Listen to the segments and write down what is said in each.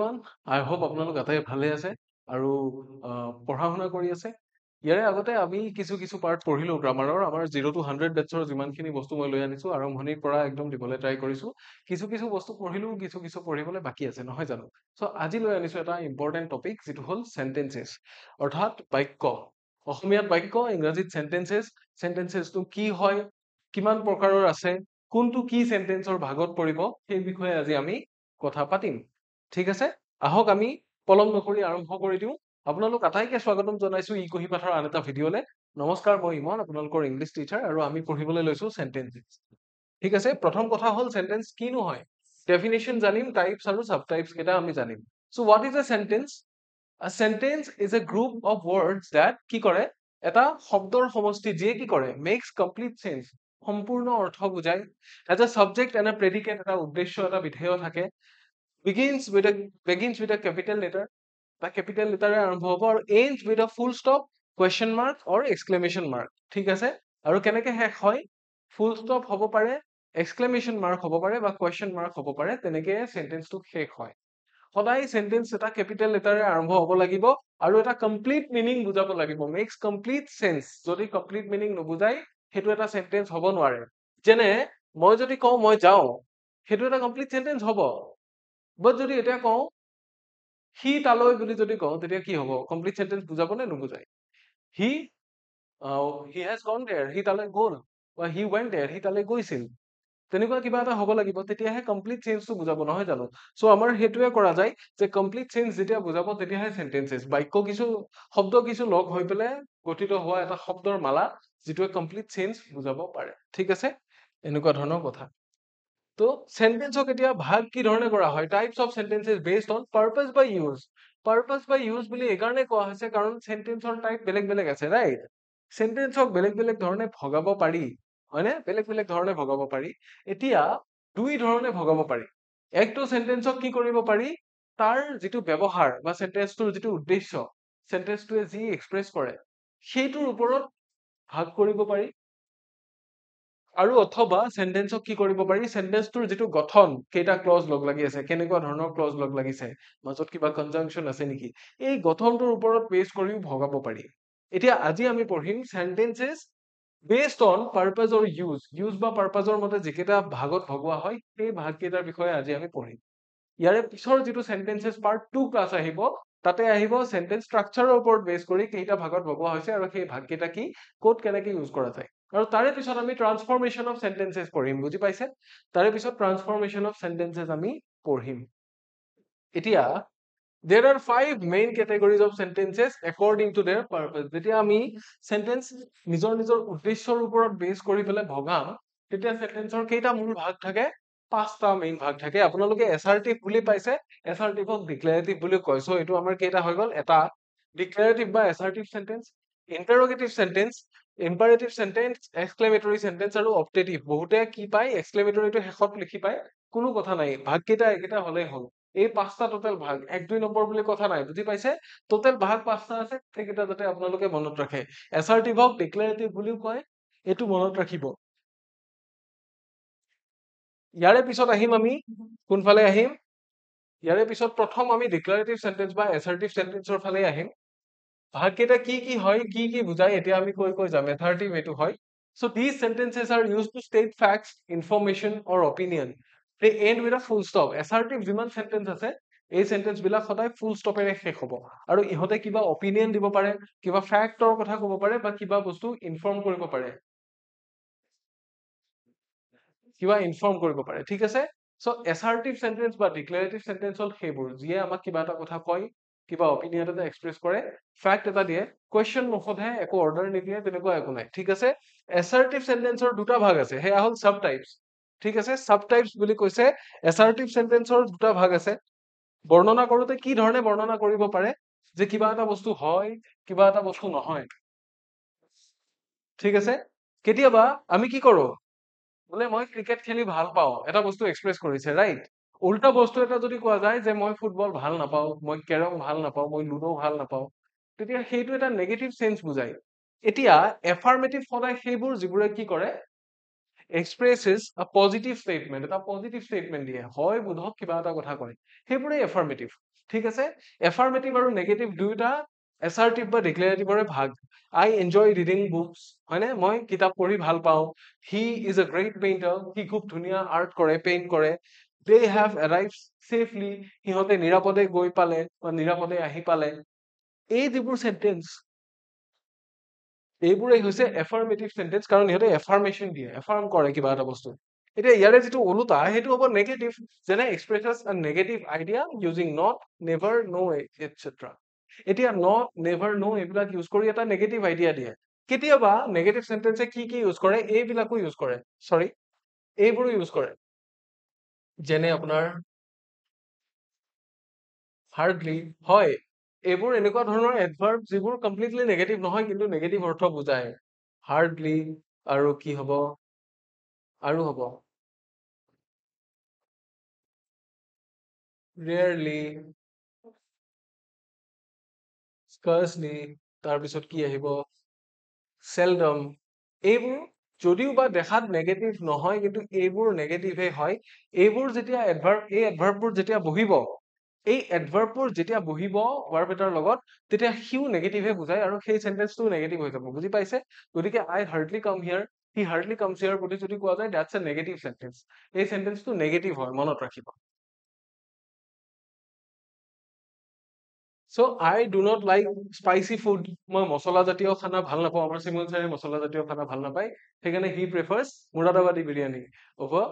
Everyone আই hope আপোনালোক আটাই ভালে আছে আৰু পঢ়া শুনা কৰি আছে ইয়াৰে আগতে আমি কিছু কিছু পাৰ্ট পঢ়িলো গ্ৰামাৰৰ আমাৰ 0 to 100 বেটছৰ যিমানখিনি বস্তু মই লৈ আনিছো আৰম্ভণিৰ পৰা একদম দিবলৈ ট্ৰাই কৰিছো কিছু কিছু বস্তু পঢ়িলো কিছু কিছু পঢ়িবলৈ বাকী আছে নহয় জানো সো আজি লৈ আনিছো এটা ইম্পৰ্টেন্ট টপিক যেটো হ'ল সেন্টেন্সেস অৰ্থাৎ বাক্য অসমীয়াত বাক্য ইংৰাজীত সেন্টেন্সেসটো কি হয় কিমান প্ৰকাৰৰ আছে কোনটো কি সেন্টেন্সৰ ভাগত পৰিব সেই বিষয়ে আজি আমি কথা পাতিম ঠিক আছে আহক আমি পলম নকৰি আৰম্ভ কৰি দিওঁ আপোনালোক আটাইকে স্বাগতম জনাইছো ই কহি পাঠৰ আন এটা ভিডিঅলে নমস্কাৰ মই ইমন আপোনালোকৰ ইংলিছ টিচাৰ আৰু আমি পঢ়িবলৈ লৈছো সেন্টেন্সেস ঠিক আছে প্ৰথম কথা হ'ল সেন্টেন্স কি নহয় ডেফিনেশন জানিম টাইপস আৰু সাব টাইপস কেটা আমি জানিম so what is a sentence A sentence is a group of words that কি কৰে এটা শব্দৰ সমষ্টি যিয়ে কি কৰে makes complete sense সম্পূৰ্ণ অৰ্থ বুজায় as a subject and a predicate এটা উদ্দেশ্য এটা বিধেয় থাকে begins with a capital letter বা capital letter আৰম্ভ হ'ব আৰু ends with a full stop question mark or exclamation mark ঠিক আছে আৰু কেনেকৈ শেষ হয় full stop হ'ব পাৰে exclamation mark হ'ব পাৰে বা question mark হ'ব পাৰে তেনেকৈ সেন্টেন্সটো শেষ হয় সদায় সেন্টেন্স এটা ক্যাপিটাল লেটাৰে আৰম্ভ হ'ব লাগিব আৰু এটা কমপ্লিট মিনিং বুজাব লাগিব মেক্স কমপ্লিট সেন্স যদি কমপ্লিট মিনিং নুবুজাই হেতু এটা সেন্টেন্স হ'ব নোৱাৰে যেনে মই যদি কওঁ মই যাওঁ হেতু এটা কমপ্লিট সেন্টেন্স হ'ব বাট যদি এটা কওঁ হি তালৈ বুলি যদি কওঁ তেতিয়া কি হ'ব কমপ্লিট সেন্টেন্স বুজাব নে নুবুজাই হি has gone there হি তালৈ গ'ল বা হি went there হি তালৈ গৈছিল তেনেকুৱা কিবা এটা হ'ব লাগিব তেতিয়াহে কমপ্লিট চেঞ্জটো বুজাব নহয় জানো সো আমাৰ হেতুৱে কৰা যায় যে কমপ্লিট চেঞ্জ যেতিয়া বুজাব তেতিয়াহে সেন্টেন্সেস বাক্য কিছু শব্দ কিছু লগ হৈ পেলে গঠিত হোৱা এটা শব্দৰ মালা যেটোৱে কমপ্লিট চেঞ্জ বুজাব পাৰে ঠিক আছে এনেকুৱা ধৰণৰ কথা তো সেন্টেন্সক এতিয়া ভাগ কি ধৰণে কৰা হয় types of sentences based on purpose by use বুলি একাৰণে কোৱা হৈছে কাৰণ সেন্টেন্সৰ টাইপ বেলেগ বেলেগ আছে ৰাইট সেন্টেন্সক বেলেগ বেলেগ ধৰণে ভগাব পাৰি হয়নে বেলেগ বেলেগ ধৰণে ভগাব পাৰি এতিয়া দুই ধৰণে ভগাব পাৰি একটো সেন্টেন্সক কি কৰিব পাৰি তাৰ যেটো ব্যৱহাৰ বা সেন্টেন্সটোৰ যেটো উদ্দেশ্য সেন্টেন্সটোৱে যি এক্সপ্ৰেছ কৰে সেইটোৰ ওপৰত ভাগ কৰিব পাৰি আৰু অথবা সেন্টেন্সক কি কৰিব পাৰি সেন্টেন্সটোৰ যেটো গঠন কেইটা ক্লজ লগ লাগি আছে কেনেকুৱা ধৰণৰ ক্লজ লগ লাগিছে মাজত কিবা কনজাংশন আছে নেকি এই গঠনটোৰ ওপৰত বেস কৰিও ভগাব পাৰি এতিয়া আজি আমি পঢ়িম sentences based on purpose or use বা purposeৰ মতে যিকেইটা ভাগত ভগোৱা হয় সেই ভাগকেইটাৰ বিষয়ে আজি আমি পঢ়িম ইয়াৰে পিছৰ যেটো সেন্টেন্সেস পাৰ্ট 2 ক্লাস আহিব তাতে আহিব সেন্টেন্স স্ট্ৰাকচাৰৰ ওপৰত বেস কৰি কেইটা ভাগত ভগোৱা হৈছে আৰু সেই ভাগকেইটা কি কোড কেনেকৈ ইউজ কৰা যায় আৰু তাৰে পিছত আমি ট্ৰান্সফৰমেশন অফ সেন্টেন্সেস পঢ়িম বুজি পাইছে তাৰে পিছত ট্ৰান্সফৰমেশন অফ সেন্টেন্সেস আমি পঢ়িম এতিয়া There are 5 main categories of sentences according to their purpose. যেতিয়া আমি sentence নিজৰ নিজৰ উদ্দেশ্যৰ ওপৰত বেস কৰি পেলে ভগাম তেতিয়া সেন্টেন্সৰ কেইটা মূল ভাগ থাকে পাঁচটা মেইন ভাগ থাকে আপোনালোকে assertive বুলি পাইছে assertiveক declarative বুলি কয় সো এটো আমাৰ কেইটা হৈ গল এটা declarative বা assertive sentence interrogative sentence imperative sentence exclamatory sentence আৰু optative বহুতে কি পায় exclamatory টো শেষত লিখি পায় কোনো কথা নাই ভাগ কেইটা একেটা হলেই হল এই পাঁচটা টোটাল ভাগ 1 2 নম্বৰ বুলি কথা নাই বুজি পাইছে টোটাল ভাগ পাঁচটা আছে সেইকেইটা যাতে আপোনালোকে মনত ৰাখে assertive হক declarative বুলিও কয় এটো মনত ৰাখিব ইয়াৰে পিছত আহিম আমি কোনফালে আহিম ইয়াৰে পিছত প্ৰথম আমি declarative sentence বা assertive sentenceৰ ফালে আহিম ভাগ কেইটা কি হয় কি বুজায় এতিয়া আমি কৈ যাম assertive এটো হয় so these sentences are used to state facts information or opinion they end with a full stop assertive যিমান sentence আছে এই sentence বিলাক সদায় full stop এৰে শেষ হ'ব আৰু ইহতে কিবা opinion দিব পাৰে কিবা factৰ কথা ক'ব পাৰে বা কিবা বস্তু ইনফৰ্ম কৰিব পাৰে কিবা ইনফৰ্ম কৰিব পাৰে ঠিক আছে সো assertive sentence বা declarative sentence হল হেবোৰ যিয়ে আমাক কিবা এটা কথা কয় কিবা opinion এটা এক্সপ্ৰেছ কৰে ফ্যাক্ট এটা দিয়ে কোৱেশ্চন নসোধে একো অৰ্ডাৰ নিদিয়ে তেনেকুৱা একো নাই ঠিক আছে assertive sentenceৰ দুটা ভাগ আছে হেয়া হল সাব টাইপস ঠিক আছে সাব টাইপস বুলি কৈছে assertive sentenceৰ দুটা ভাগ আছে বৰ্ণনা কৰোতে কি ধৰণে বৰ্ণনা কৰিব পাৰে যে কিবা এটা বস্তু হয় কিবা এটা বস্তু নহয় ঠিক আছে কেতিয়াবা আমি কি কৰো বলে মই ক্ৰিকেট খেলি ভাল পাওঁ এটা বস্তু এক্সপ্ৰেছ কৰিছে ৰাইট উল্টা বস্তু এটা যদি কোৱা যায় যে মই ফুটবল ভাল নাপাওঁ মই কেৰম ভাল নাপাওঁ মই লুডো ভাল নাপাওঁ তেতিয়া সেইটো এটা নেগেটিভ সেন্স বুজায় এতিয়া এফাৰ্মেটিভ সদায় সেইবোৰ যিবোৰে কি কৰে expresses a positive statement, এটা positive statement দিয়ে হয় বোধক কিবা এটা কথা কয়, সেইবোৰে affirmative, ঠিক আছে? affirmative আৰু negative দুয়োটা assertive বা declarativeৰে ভাগ। I enjoy reading books, হয়নে? মই কিতাপ পঢ়ি ভাল পাওঁ। He is a great painter, সি খুব ধুনীয়া আৰ্ট কৰে, পেইণ্ট কৰে। They have arrived safely, সিহঁতে নিৰাপদে গৈ পালে বা নিৰাপদে আহি পালে। এই যিবোৰ সেন্টেন্স, এইবোৰেই হৈছে এফাৰ্মেটিভ সেন্টেন্স, কাৰণ ইহঁতে এফাৰ্মেশ্যন দিয়ে, এফাৰ্ম কৰে কিবা এটা বস্তু। এতিয়া ইয়াৰে যিটো ওলোটা সেইটো হ'ব নেগেটিভ, যেনে expresses a negative idea using not, never, no etcetera. এতিয়া নট, নেভাৰ, নো এইবিলাক ইউজ কৰি এটা নেগেটিভ আইডিয়া দিয়ে। কেতিয়াবা নেগেটিভ সেন্টেন্সে কি কি ইউজ কৰে, এইবিলাকো ইউজ কৰে, চৰি এইবোৰো ইউজ কৰে, যেনে আপোনাৰ হাৰ্ডলি, হয় এইবোৰ এনেকুৱা ধৰণৰ এডভাৰ্ব যিবোৰ কমপ্লিটলি নেগেটিভ নহয় কিন্তু নেগেটিভ অৰ্থ বুজায়। হাৰ্ডলি আৰু কি হ'ব, আৰু হ'ব ৰেয়াৰলি, স্কাৰ্চলি, তাৰপিছত কি আহিব seldom। এইবোৰ যদিও বা দেখাত নেগেটিভ নহয় কিন্তু এইবোৰ নেগেটিভে হয়। এইবোৰ যেতিয়া এডভাৰ্ব, এই এডভাৰ্ববোৰ যেতিয়া বহিব, এই এডভাৰ্ববোৰ যেতিয়া বহিব ভাৰ্ব এটাৰ লগত, তেতিয়া সিও নেগেটিভে বুজায় আৰু সেই সেন্টেন্সটো নেগেটিভ হৈ যাব, বুজি পাইছে? গতিকে I hardly come here, he hardly comes here বুলি যদি কোৱা যায়, that's a negative sentence, এই সেন্টেন্সটো নেগেটিভ হয়, মনত ৰাখিব। So I do not like spicy food, মই মছলা জাতীয় খানা ভাল নাপাওঁ, আমাৰ চিমন ছাৰে মছলা জাতীয় খানা ভাল নাপায়, সেইকাৰণে he prefers মুৰাদাবাদী biryani over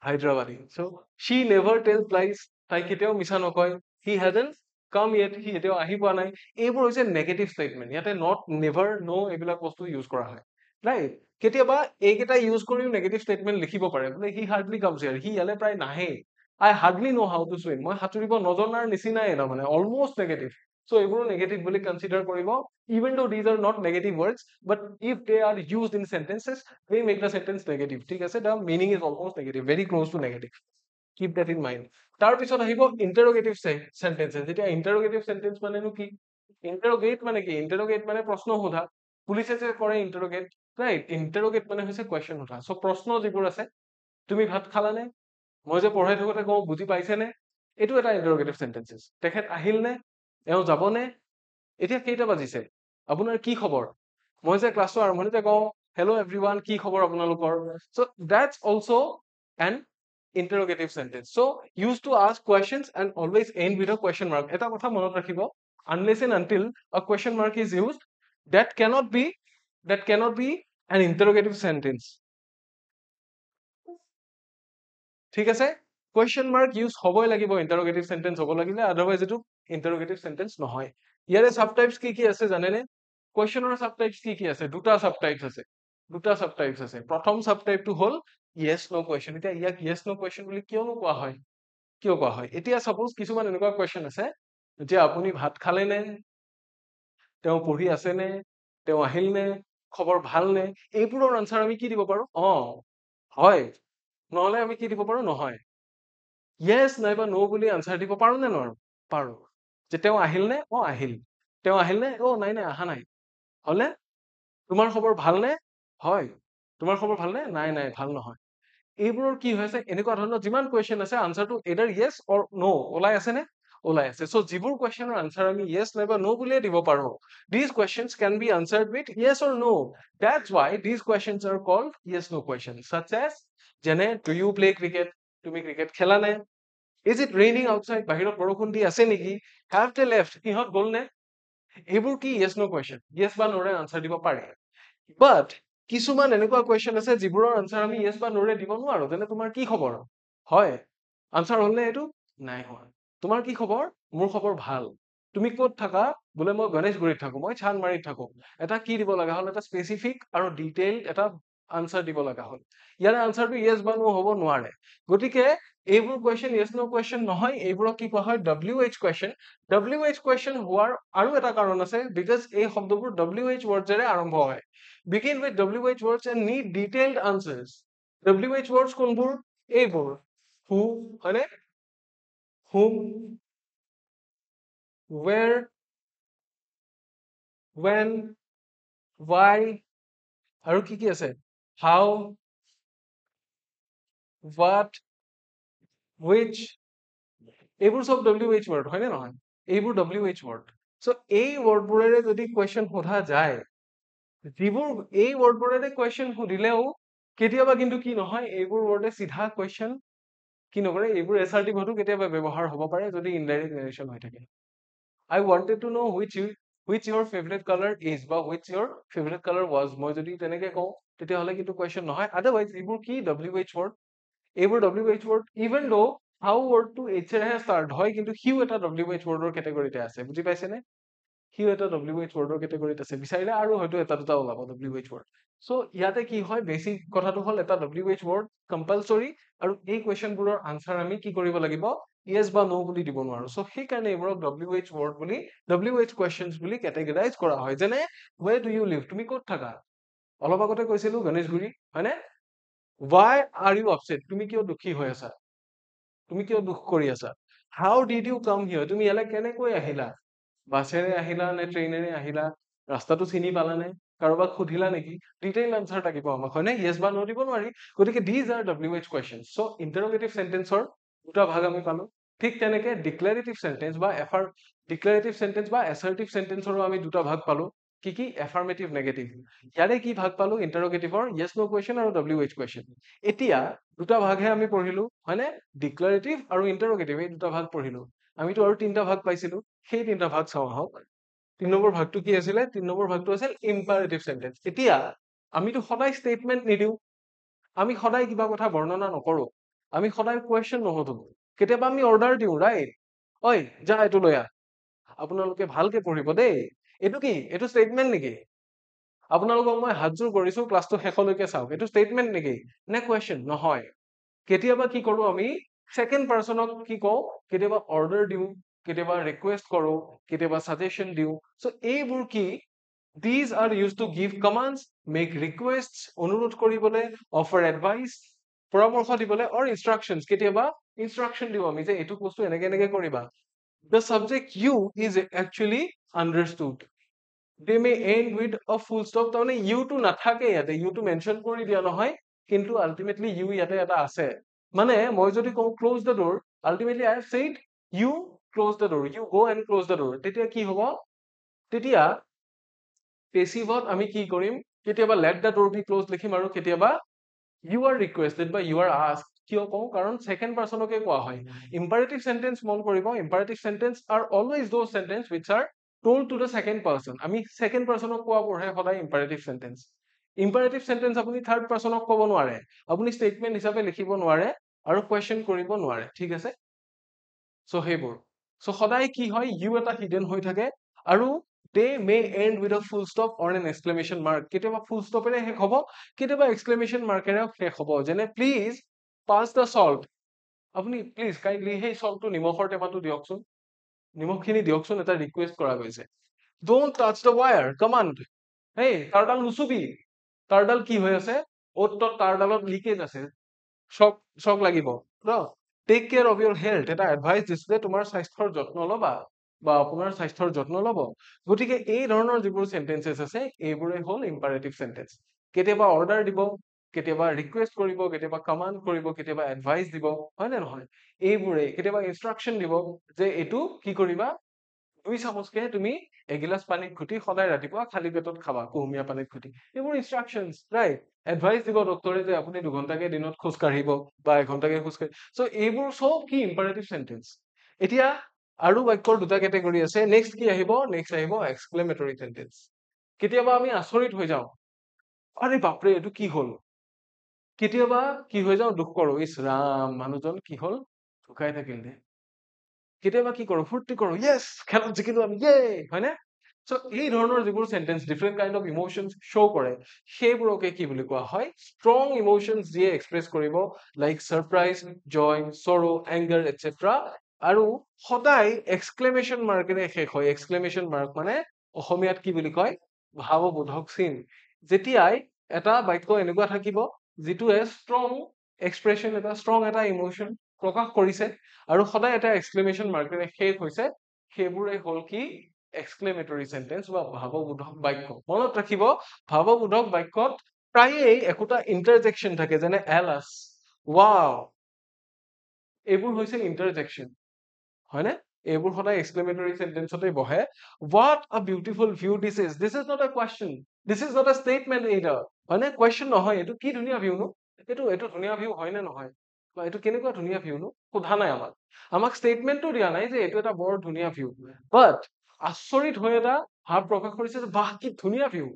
Hyderabadi. So she never tells lies, তাই কেতিয়াও মিছা নকয়। he hasn't come yet, সি এতিয়াও আহি পোৱা নাই। এইবোৰ হৈছে নেগেটিভ ষ্টেটমেণ্ট, ইয়াতে নট, নেভাৰ, নো এইবিলাক বস্তু ইউজ কৰা হয়, ৰাইট? কেতিয়াবা এইকেইটা ইউজ কৰিও নেগেটিভ ষ্টেটমেণ্ট লিখিব পাৰে, বোলে he hardly comes here, সি ইয়ালে প্ৰায় নাহে। I hardly know how to swim, মই সাঁতুৰিব নজনাৰ নিচিনাই, তাৰমানে অলমষ্ট নেগেটিভ। So এইবোৰো নেগেটিভ বুলি কনচিডাৰ কৰিব, even though these are not negative words, but if they are used in sentences, they make the sentence negative, ঠিক আছে? The meaning is almost negative, very close to negative. Keep that in mind. তাৰপিছত আহিব interrogative sentences। এতিয়া interrogative sentence মানেনো কি? interrogate মানে কি? interrogate মানে প্ৰশ্ন সোধা। পুলিচে যে কৰে interrogate, right? interrogate মানে হৈছে question সোধা। So প্ৰশ্ন যিবোৰ আছে, তুমি ভাত খালানে? মই যে পঢ়াই থাকোতে কওঁ বুজি পাইছেনে? এইটো এটা interrogative sentences। তেখেত আহিল নে? এওঁ যাবনে? এতিয়া কেইটা বাজিছে? আপোনাৰ কি খবৰ? মই যে ক্লাছৰ আৰম্ভণিতে কওঁ হেল্ল' এভৰিৱান, কি খবৰ আপোনালোকৰ? So that's also an interrogative sentence. So used to ask questions and always end with a question mark. এটা কথা মনত ৰাখিব, unless and until a question mark is used, that cannot be, that cannot be an interrogative sentence. ঠিক আছে? question mark use হ'বই লাগিব, interrogative sentence হ'ব লাগিলে, otherwise এইটো interrogative sentence নহয়। ইয়াৰে subtypes কি কি আছে জানেনে? questionৰ subtypes কি কি আছে? দুটা subtypes আছে, দুটা subtypes আছে। প্ৰথম subtype টো হ'ল yes no question। এতিয়া ইয়াক yes no question বুলি কিয়নো কোৱা হয়? কিয় কোৱা হয়? এতিয়া suppose কিছুমান এনেকুৱা question আছে যে আপুনি ভাত খালে নে? তেওঁ পঢ়ি আছে নে? তেওঁ আহিল নে? খবৰ ভাল নে? এইবোৰৰ আনসাৰ আমি কি দিব পাৰো? হয়, নহলে আমি কি দিব পাৰো? নহয়। yes নাইবা no বুলি আনসাৰ দিব পাৰো নে নোৱাৰো? পাৰো। যে তেওঁ আহিল নে? আহিল। তেওঁ আহিল নে? নাই নাই আহা নাই। হলে তোমাৰ খবৰ ভালনে? হয়। তোমাৰ খবৰ ভালনে? নাই নাই ভাল নহয়। এইবোৰৰ কি হৈছে, এনেকুৱা ধৰণৰ যিমান কুৱেশ্যন আছে আনসাৰটো either yes or no ওলাই আছে নে? ওলাই আছে। So যিবোৰ কুৱেশ্যনৰ আনসাৰ আমি yes নাইবা no বুলিয়ে দিব পাৰো, these questions can be answered with yes or no. That's why these questions are called yes no questions, such as যেনে do you play cricket, তুমি ক্ৰিকেট খেলা নে? Is it raining outside, বাহিৰত বৰষুণ দি আছে নেকি? Have they left, সিহঁত গ'ল নে? এইবোৰ কি yes no question, yes বা no ৰে আনসাৰ দিব পাৰে। But কিছুমান এনেকুৱা কুৱেশ্যন আছে যিবোৰৰ আনসাৰ আমি yes বা no ৰে দিব নোৱাৰো, যেনে তোমাৰ কি খবৰ? হয়। আনসাৰ হ'ল নে এইটো? নাই হোৱা। তোমাৰ কি খবৰ? মোৰ খবৰ ভাল। তুমি ক'ত থাকা? বোলে মই গণেশগুৰিত থাকো, মই চানমাৰীত থাকো। এটা কি দিব লগা হ'ল? এটা স্পেচিফিক আৰু ডিটেইলড এটা আনসাৰ দিব লগা হ'ল। ইয়াৰ আনসাৰটো yes বা no হ'ব নোৱাৰে। গতিকে এইবোৰ কুৱেশ্যন yes no কুৱেশ্যন নহয়, এইবোৰক কি কোৱা হয়? WH question. WH কুৱেশ্যন হোৱাৰ আৰু এটা কাৰণ আছে, বিকজ এই শব্দবোৰ WH ৱৰ্ডছেৰে আৰম্ভ হয়। Begin with WH words and need detailed answers. WH words কোনবোৰ? এইবোৰ who, হয়নে? whom, where, when, why, আৰু কি কি আছে? how, what, which, এইবোৰ চব WH word হয় নে নহয়? এইবোৰ WH word. So এই wordবোৰেৰে যদি question সোধা যায়, যিবোৰ এই wordবোৰেৰে question সুধিলেও কেতিয়াবা কিন্তু কি নহয়, এইবোৰ wordে চিধা question কি নকৰে, এইবোৰ assertive হয়তো কেতিয়াবা ব্যৱহাৰ হ'ব পাৰে যদি indirect narration হৈ থাকে। I wanted to know which your favorite color is বা which your favorite color was, মই যদি তেনেকে কওঁ তেতিয়াহ'লে কিন্তু question নহয়। otherwise এইবোৰ কি WH word, এইবোৰ WH word, even though how word টো H এৰেহে start হয় কিন্তু সিও এটা WH word ৰ কেটেগৰীতে আছে, বুজি পাইছেনে? সিও এটা WH word ৰ কেটেগৰীত আছে, বিচাৰিলে আৰু হয়তো এটা দুটা ওলাব WH word। so ইয়াতে কি হয়, বেছিক কথাটো হ'ল এটা WH word compulsory, আৰু এই কুৱেশ্যনবোৰৰ আনসাৰ আমি কি কৰিব লাগিব, yes বা no বুলি দিব নোৱাৰো। so সেইকাৰণে এইবোৰক WH word বুলি, WH questions বুলি কেটেগৰাইজ কৰা হয়। যেনে where do you live, তুমি ক'ত থাকা? অলপ আগতে কৈছিলো গণেশগুৰি, হয়নে? why are you upset, তুমি কিয় দুখী হৈ আছা, তুমি কিয় দুখ কৰি আছা? how did you come here, তুমি ইয়ালৈ কেনেকৈ আহিলা? বাছেৰে আহিলা নে ট্ৰেইনেৰে আহিলা? ৰাস্তাটো চিনি পালানে? কাৰোবাক সুধিলা নেকি? ডিটেইল আনসাৰ থাকিব আমাক, হয়নে? yes বা no দিব নোৱাৰি। গতিকে these are WH questions. so interrogative sentence ৰ দুটা ভাগ আমি পালো। ঠিক তেনেকে declarative sentence বা declarative sentence বা assertive sentence ৰো আমি দুটা ভাগ পালো। কি কি? affirmative, negative। ইয়াৰে কি ভাগ পালো? interrogative ৰ yes no question আৰু WH question। এতিয়া দুটা ভাগহে আমি পঢ়িলো, হয়নে? declarative আৰু interrogative, এই দুটা ভাগ পঢ়িলো। আমিতো আৰু তিনটা ভাগ পাইছিলো, সেই তিনটা ভাগ চাওঁ আহক। 3 নম্বৰ ভাগটো কি আছিলে? 3 নম্বৰ ভাগটো আছিল imperative sentence। এতিয়া আমিতো সদায় statement নিদিও, আমি সদায় কিবা কথা বৰ্ণনা নকৰো, আমি সদায় question নুসুধো, কেতিয়াবা আমি অৰ্ডাৰ দিওঁ, ৰাইট? ঐ যা এইটো লৈ আহ, আপোনালোকে ভালকে পঢ়িব দেই। এইটো কি? এইটো statement নেকি? আপোনালোকক মই হাতযোৰ কৰিছো ক্লাছটো শেষলৈকে চাওক, এইটো statement নেকি নে question? নহয়। কেতিয়াবা কি কৰো আমি, second personক কি কওঁ, কেতিয়াবা order দিওঁ, কেতিয়াবা request কৰো, কেতিয়াবা suggestion দিওঁ। so এইবোৰ কি? these are used to give commands, make requests, অনুৰোধ কৰিবলে, offer advice, পৰামৰ্শ দিবলে, or instructions, কেতিয়াবা instruction দিওঁ আমি যে এইটো বস্তু এনেকে এনেকে কৰিবা। the subject you is actually understood, they may end with a full stop, তাৰমানে you টো নাথাকে ইয়াতে, you টো mention কৰি দিয়া নহয়, কিন্তু ultimately you ইয়াতে এটা আছে। মানে মই যদি কওঁ close the door, ultimately I have said you close the door, you go and close the door, তেতিয়া কি হ'ব? তেতিয়া পেচিভত আমি কি কৰিম, কেতিয়াবা let the door be closed লিখিম, আৰু কেতিয়াবা you are requested বা you are asked। কিয় কওঁ? কাৰণ second personকে কোৱা হয়। imperative sentence মন কৰিব, imperative sentence are always those sentence which are told to the second person। আমি second personক কোৱাবোৰহে সদায় imperative sentence। imperative sentence আপুনি third personক ক'ব নোৱাৰে, আপুনি statement হিচাপে লিখিব নোৱাৰে, আৰু question কৰিব নোৱাৰে, ঠিক আছে? so সেইবোৰ, so সদায় কি হয়, you এটা hidden হৈ থাকে, আৰু they may end with a full stop or an exclamation mark। কেতিয়াবা full stop এৰে শেষ হ'ব, কেতিয়াবা exclamation mark এৰেও শেষ হ'ব। যেনে please pass the salt, আপুনি please kindly সেই সল্টটো নিমখৰ টেমাটো দিয়কচোন, নিমখখিনি দিয়কচোন, এটা ৰিকুৱেষ্ট কৰা গৈছে। don't touch the wire, command, hey তাৰডাল নুচুবি, তাৰডাল কি হৈ আছে, অ'ত ত'ত তাৰডালত লিকেজ আছে, শক লাগিব ন। Take care of your health, এটা এডভাইচ দিছিলে তোমাৰ স্বাস্থ্যৰ যত্ন ল'বা বা আপোনাৰ স্বাস্থ্যৰ যত্ন ল'ব। গতিকে এই ধৰণৰ যিবোৰ চেন্টেন্সেছ আছে এইবোৰে হ'ল ইম্পাৰেটিভ চেন্টেন্স। কেতিয়াবা অৰ্ডাৰ দিব, কেতিয়াবা ৰিকুৱেষ্ট কৰিব, কেতিয়াবা কমাণ্ড কৰিব, কেতিয়াবা এডভাইচ দিব, হয় নে নহয়? এইবোৰে কেতিয়াবা ইনষ্ট্ৰাকচন দিব যে এইটো কি কৰিবা, 2 চামুচকে তুমি এগিলাচ পানীত ঘুটি সদায় ৰাতিপুৱা খালী পেটত খাবা, কুহুমীয়া পানীত ঘুটি। এইবোৰ ইনষ্ট্ৰাকচনছ, ৰাইট? এডভাইচ দিব ডক্তৰে যে আপুনি 2 ঘণ্টাকে দিনত খোজ কাঢ়িব বা 1 ঘণ্টাকে খোজ কাঢ়িব। so এইবোৰ সব কি ইম্পাৰেটিভ চেন্টেন্স। এতিয়া আৰু বাক্যৰ দুটা কেটেগৰী আছে। নেক্সট কি আহিব? নেক্সট আহিব এক্সক্লেমেটৰী চেন্টেন্স। কেতিয়াবা আমি আচৰিত হৈ যাওঁ, আৰে বাপৰে এইটো কি হ'ল? কেতিয়াবা কি হৈ যাওঁ, দুখ কৰোঁ, ইছ ৰাম মানুহজন কি হ'ল, ঢুকাই থাকিল দে। কেতিয়াবা কি কৰোঁ, ফূৰ্তি কৰোঁ, য়েছ খেলত জিকিলো আমি, ইয়ে, হয়নে? so এই ধৰণৰ যিবোৰ চেন্টেন্স ডিফাৰেণ্ট কাইণ্ড অফ ইমোশনছ শ্ব' কৰে, সেইবোৰকে কি বুলি কোৱা হয়? ষ্ট্ৰং ইমোশনছ যিয়ে এক্সপ্ৰেছ কৰিব, লাইক ছাৰপ্ৰাইজ, জয়, চৰো, এংগাৰ এটচেট্ৰা। আৰু সদায় এক্সক্লেমেশ্যন মাৰ্কেৰে শেষ হয়। এক্সক্লেমেশ্যন মাৰ্ক মানে অসমীয়াত কি বুলি কয়? ভাৱবোধক চিন। যেতিয়াই এটা বাক্য এনেকুৱা থাকিব যিটোৱে ষ্ট্ৰং এক্সপ্ৰেছন, এটা ষ্ট্ৰং এটা ইমোশন প্ৰকাশ কৰিছে, আৰু সদায় এটা এক্সক্লেমেশ্যন মাৰ্কেৰে শেষ হৈছে, সেইবোৰে হ'ল কি? এক্সক্লেমেটৰী চেন্টেন্স বা ভাৱবোধক বাক্য। মনত ৰাখিব, ভাৱবোধক বাক্যত প্ৰায়েই একোটা ইণ্টাৰজেকশ্যন থাকে, যেনে এলাছ, ৱাও, এইবোৰ হৈছে ইণ্টাৰজেকশ্যন, হয়নে? এইবোৰ সদায় এক্সক্লেমেটৰী সেন্টেন্সতে বহে। What a beautiful view this is. This is not a question. This is not a statement either. হয়নে? Question নহয়, এইটো কি ধুনীয়া ভিউ নো? এইটো ধুনীয়া ভিউ হয় নে নহয়? বা এইটো কেনেকুৱা ধুনীয়া ভিউ নো? সোধা নাই আমাক। আমাক ষ্টেটমেন্টটো দিয়া নাই যে এইটো এটা বৰ ধুনীয়া ভিউ। বাট আচৰিত হৈ এটা ভাৱ প্ৰকাশ কৰিছে যে বাহ কি ধুনীয়া ভিউ।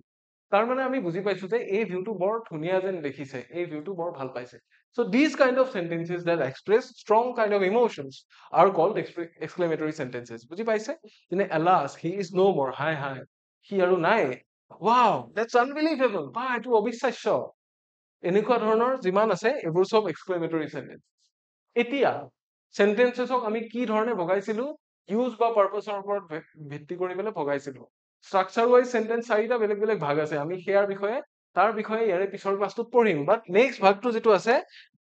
তাৰ মানে আমি বুজি পাইছো যে এই ভিউটো বৰ ধুনীয়া যেন দেখিছে, এই ভিউটো বৰ ভাল পাইছে। So these kind of sentences that express strong kind of emotions are called exclamatory sentences. বুজি পাইছে? যেনে alas, he is no more. হাই হাই, সি আৰু নাই। Wow, that's unbelievable. বা এইটো অবিশ্বাস্য। এনেকুৱা ধৰণৰ যিমান আছে এইবোৰ চব exclamatory sentence. এতিয়া sentencesক আমি কি ধৰণে ভগাইছিলো? Use বা purposeৰ ওপৰত ভিত্তি কৰি পেলাই ভগাইছিলো। Structure wise sentence চাৰিটা বেলেগ বেলেগ ভাগ আছে। আমি তাৰ বিষয়ে ইয়াৰে পিছৰ ক্লাছটোত পঢ়িম। But next ভাগটো যিটো আছে,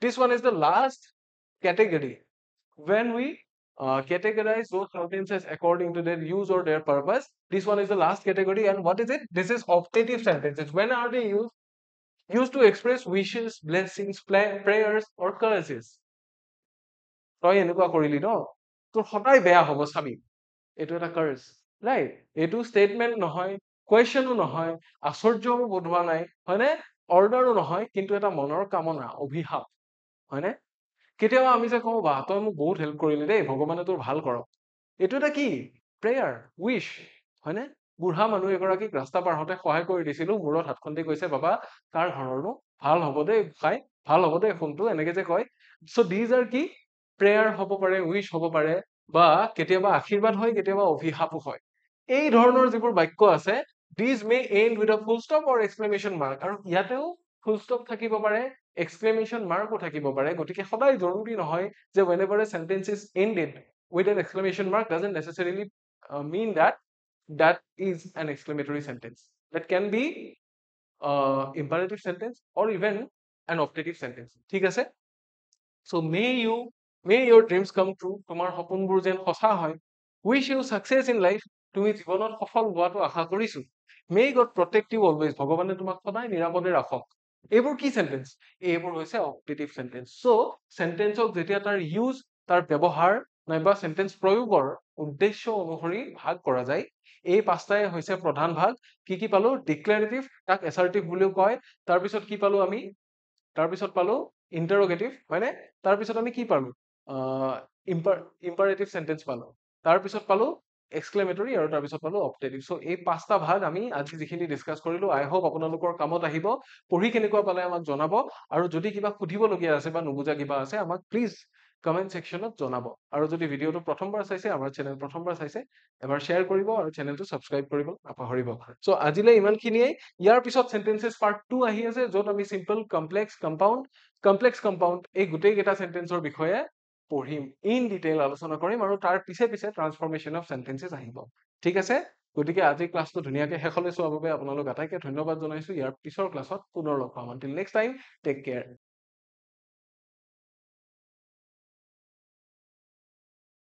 this one is the last category. When we categorize those sentences according to their use or their purpose, this one is the last category. And what is it? This is optative sentences. When are they used? Used to express wishes, blessings, prayers, or curses. তই এনেকুৱা কৰিলি ন, তোৰ সদায় বেয়া হ'ব চাবি, এইটো এটা কাৰ্জ, ৰাইট? এইটো ষ্টেটমেন্ট নহয়, কুৱেশ্যনো নহয়, আশ্চৰ্যও বোধোৱা নাই, হয়নে? অৰ্ডাৰো নহয়, কিন্তু এটা মনৰ কামনা, অভিশাপ, হয়নে? কেতিয়াবা আমি যে কওঁ বা তই মোক বহুত হেল্প কৰিলি দেই, ভগৱানে তোৰ ভাল কৰক, এইটো এটা কি? প্ৰেয়াৰ, উইচ, হয়নে? বুঢ়া মানুহ এগৰাকীক ৰাস্তা পাৰ হওঁতে সহায় কৰি দিছিলো, মূৰত হাতখন দি কৈছে বাবা কাৰ ঘৰনো ভাল হ'ব দেই, খাই ভাল হ'ব দেই ফোনটো, এনেকে যে কয়। চ' দিজ আৰ কি? প্ৰেয়াৰ হ'ব পাৰে, উইচ হ'ব পাৰে, বা কেতিয়াবা আশীৰ্বাদ হয়, কেতিয়াবা অভিশাপো হয়। এই ধৰণৰ যিবোৰ বাক্য আছে, these May end with a full stop or exclamation mark, আৰু ইয়াতেও ফুল ষ্টপ থাকিব পাৰে, এক্সক্লেমেশ্যন মাৰ্কো থাকিব পাৰে। গতিকে সদায় জৰুৰী নহয় যে whenever a sentence is ended with an exclamation mark doesn't necessarily mean that that is an exclamatory sentence. That can be imperative sentence or even an optative sentence. ঠিক আছে? So may your dreams come true. তোমাৰ সপোনবোৰ যেন সঁচা হয়। Wish you success in life. তুমি জীৱনত সফল হোৱাটো আশা কৰিছো। May God protect you always. ভগৱানে তোমাক সদায় নিৰাপদে ৰাখক। এইবোৰ কি সেন্টেন্স? এইবোৰ হৈছে অপটেটিভ সেন্টেন্স। সো সেন্টেন্সক যেতিয়া তাৰ ইউজ, তাৰ ব্যৱহাৰ নাইবা সেন্টেন্স প্ৰয়োগৰ উদ্দেশ্য অনুসৰি ভাগ কৰা যায়, এই পাঁচটাই হৈছে প্ৰধান ভাগ। কি কি পালো? ডিক্লেৰেটিভ, তাক এছাৰ্টিভ বুলিও কয়। তাৰপিছত কি পালো আমি? তাৰপিছত পালো ইণ্টাৰোগেটিভ, হয়নে? তাৰপিছত আমি কি পালো? ইম্পাৰেটিভ সেন্টেন্স পালো। তাৰপিছত পালো এক্সক্লেমেটৰী, আৰু তাৰপিছত পালো অপটেটিভ। চ' এই পাঁচটা ভাগ আমি আজি যিখিনি ডিছকাছ কৰিলো, আই হোপ আপোনালোকৰ কামত আহিব। পঢ়ি কেনেকুৱা পালে আমাক জনাব, আৰু যদি কিবা সুধিবলগীয়া আছে বা নুবুজা কিবা আছে আমাক প্লিজ কমেণ্ট ছেকশ্যনত জনাব। আৰু যদি ভিডিঅ'টো প্ৰথমবাৰ চাইছে, আমাৰ চেনেল প্ৰথমবাৰ চাইছে, এবাৰ শ্বেয়াৰ কৰিব আৰু চেনেলটো ছাবস্ক্ৰাইব কৰিব নাপাহৰিব। চ' আজিলৈ ইমানখিনিয়েই। ইয়াৰ পিছত সেন্টেন্সেছ পাৰ্ট 2 আহি আছে, য'ত আমি চিম্পল, কমপ্লেক্স, কম্পাউণ্ড এই গোটেইকেইটা সেন্টেন্সৰ বিষয়ে পঢ়িম, ইন ডিটেইল আলোচনা কৰিম, আৰু তাৰ পিছে পিছে ট্ৰান্সফৰ্মেশ্যন অফ সেন্টেন্সেছ আহিব। ঠিক আছে? গতিকে আজি ক্লাছটো ধুনীয়াকে শেষলৈ চোৱাৰ বাবে আপোনালোক আটাইকে ধন্যবাদ জনাইছো। ইয়াৰ পিছৰ ক্লাছত পুনৰ লগ পাম। Until next time, take care.